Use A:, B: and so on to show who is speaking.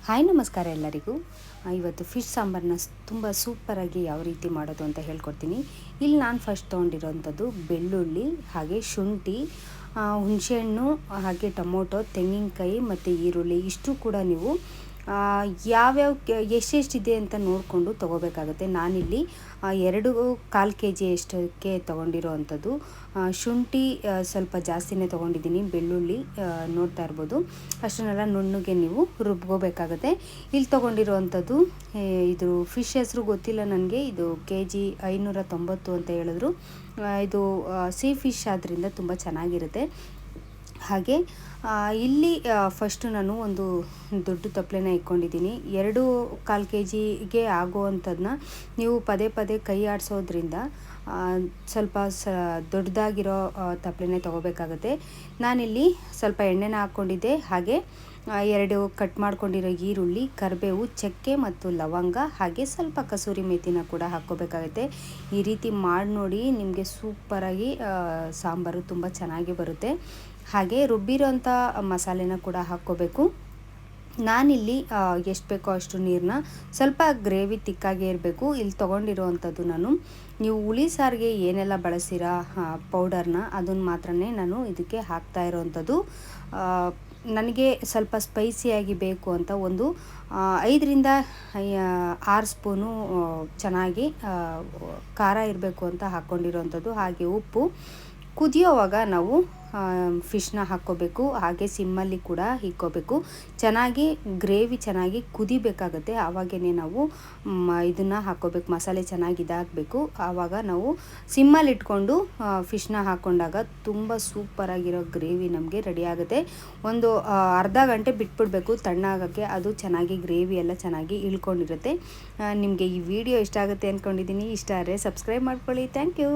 A: Hi ನಮಸ್ಕಾರ ಎಲ್ಲರಿಗೂ. ಇವತ್ತು ಫಿಶ್ ಸಾಂಬಾರನ್ನ ತುಂಬ ಸೂಪರಾಗಿ ಯಾವ ರೀತಿ ಮಾಡೋದು ಅಂತ ಹೇಳ್ಕೊಡ್ತೀನಿ. ಇಲ್ಲಿ ನಾನು ಫಸ್ಟ್ ತೊಗೊಂಡಿರೋಂಥದ್ದು ಬೆಳ್ಳುಳ್ಳಿ, ಹಾಗೆ ಶುಂಠಿ, ಹುಣಸೆಹಣ್ಣು, ಹಾಗೆ ಟೊಮೊಟೊ, ತೆಂಗಿನಕಾಯಿ ಮತ್ತು ಈರುಳ್ಳಿ ಇಷ್ಟು ಕೂಡ ನೀವು ಯಾವ್ಯಾವ ಎಷ್ಟೆಷ್ಟಿದೆ ಅಂತ ನೋಡಿಕೊಂಡು ತೊಗೋಬೇಕಾಗುತ್ತೆ. ನಾನಿಲ್ಲಿ 2.25 kg ಅಷ್ಟಕ್ಕೆ ತೊಗೊಂಡಿರೋ ಅಂಥದ್ದು. ಶುಂಠಿ ಸ್ವಲ್ಪ ಜಾಸ್ತಿನೇ ತೊಗೊಂಡಿದ್ದೀನಿ, ಬೆಳ್ಳುಳ್ಳಿ ನೋಡ್ತಾ ಇರ್ಬೋದು ಅಷ್ಟನ್ನೆಲ್ಲ ನುಣ್ಣಗೆ ನೀವು ರುಬ್ಕೋಬೇಕಾಗುತ್ತೆ. ಇಲ್ಲಿ ತೊಗೊಂಡಿರೋ ಅಂಥದ್ದು ಇದು ಫಿಶ್ ಹೆಸರು ಗೊತ್ತಿಲ್ಲ ನನಗೆ, ಇದು kg 590 ಅಂತ ಹೇಳಿದ್ರು. ಇದು ಸೀ ಫಿಶ್ ಆದ್ದರಿಂದ ತುಂಬ ಚೆನ್ನಾಗಿರುತ್ತೆ. ಹಾಗೆ ಇಲ್ಲಿ ಫಸ್ಟು ನಾನು ಒಂದು ದೊಡ್ಡ ತಪ್ಪಲೆನ ಇಟ್ಕೊಂಡಿದ್ದೀನಿ. 2.25 kgಗೆ ಆಗುವಂಥದ್ದನ್ನ ನೀವು ಪದೇ ಪದೇ ಕೈ ಆಡಿಸೋದ್ರಿಂದ ಸ್ವಲ್ಪ ದೊಡ್ಡದಾಗಿರೋ ತಪ್ಪಲೆನೇ ತೊಗೋಬೇಕಾಗುತ್ತೆ. ನಾನಿಲ್ಲಿ ಸ್ವಲ್ಪ ಎಣ್ಣೆನ ಹಾಕ್ಕೊಂಡಿದ್ದೆ. ಹಾಗೆ 2 ಕಟ್ ಮಾಡ್ಕೊಂಡಿರೋ ಈರುಳ್ಳಿ, ಕರಿಬೇವು, ಚಕ್ಕೆ ಮತ್ತು ಲವಂಗ, ಹಾಗೆ ಸ್ವಲ್ಪ ಕಸೂರಿ ಮೇಥಿನ ಕೂಡ ಹಾಕ್ಕೋಬೇಕಾಗುತ್ತೆ. ಈ ರೀತಿ ಮಾಡಿ ನೋಡಿ, ನಿಮಗೆ ಸೂಪರಾಗಿ ಸಾಂಬಾರು ತುಂಬ ಚೆನ್ನಾಗಿ ಬರುತ್ತೆ. ಹಾಗೆ ರುಬ್ಬಿರೋಂಥ ಮಸಾಲೆನ ಕೂಡ ಹಾಕ್ಕೋಬೇಕು. ನಾನಿಲ್ಲಿ ಎಷ್ಟು ಬೇಕೋ ಅಷ್ಟು ನೀರನ್ನ, ಸ್ವಲ್ಪ ಗ್ರೇವಿ ತಿಕ್ಕಾಗೇ ಇರಬೇಕು. ಇಲ್ಲಿ ತೊಗೊಂಡಿರೋವಂಥದ್ದು ನೀವು ಹುಳಿ ಸಾರಿಗೆ ಏನೆಲ್ಲ ಬಳಸಿರೋ ಪೌಡರ್ನ ಅದನ್ನು ಮಾತ್ರನೇ ನಾನು ಇದಕ್ಕೆ ಹಾಕ್ತಾ ಇರೋವಂಥದ್ದು. ನನಗೆ ಸ್ವಲ್ಪ ಸ್ಪೈಸಿಯಾಗಿ ಬೇಕು ಅಂತ ಒಂದು 5ರಿಂದ 6 ಸ್ಪೂನು ಚೆನ್ನಾಗಿ ಖಾರ ಇರಬೇಕು ಅಂತ ಹಾಕ್ಕೊಂಡಿರೋವಂಥದ್ದು. ಹಾಗೆ ಉಪ್ಪು. ಕುದಿಯೋವಾಗ ನಾವು ಫಿಶ್ನ ಹಾಕ್ಕೋಬೇಕು. ಹಾಗೆ ಸಿಮ್ಮಲ್ಲಿ ಕೂಡ ಇಕ್ಕೋಬೇಕು. ಚೆನ್ನಾಗಿ ಗ್ರೇವಿ ಚೆನ್ನಾಗಿ ಕುದಿಬೇಕಾಗುತ್ತೆ. ಆವಾಗೇ ನಾವು ಇದನ್ನು ಹಾಕ್ಕೋಬೇಕು. ಮಸಾಲೆ ಚೆನ್ನಾಗಿ ಇದಾಗಬೇಕು. ಆವಾಗ ನಾವು ಸಿಮ್ಮಲ್ಲಿ ಇಟ್ಕೊಂಡು ಫಿಶ್ನ ಹಾಕ್ಕೊಂಡಾಗ ತುಂಬ ಸೂಪರಾಗಿರೋ ಗ್ರೇವಿ ನಮಗೆ ರೆಡಿ ಆಗುತ್ತೆ. ಒಂದು ಅರ್ಧ ಗಂಟೆ ಬಿಟ್ಬಿಡಬೇಕು ತಣ್ಣಾಗೋಕ್ಕೆ. ಅದು ಚೆನ್ನಾಗಿ ಗ್ರೇವಿ ಎಲ್ಲ ಚೆನ್ನಾಗಿ ಇಳ್ಕೊಂಡಿರುತ್ತೆ. ನಿಮಗೆ ಈ ವಿಡಿಯೋ ಇಷ್ಟ ಆಗುತ್ತೆ ಅಂದ್ಕೊಂಡಿದ್ದೀನಿ. ಇಷ್ಟ ಆದರೆ ಸಬ್ಸ್ಕ್ರೈಬ್ ಮಾಡ್ಕೊಳ್ಳಿ. Thank you.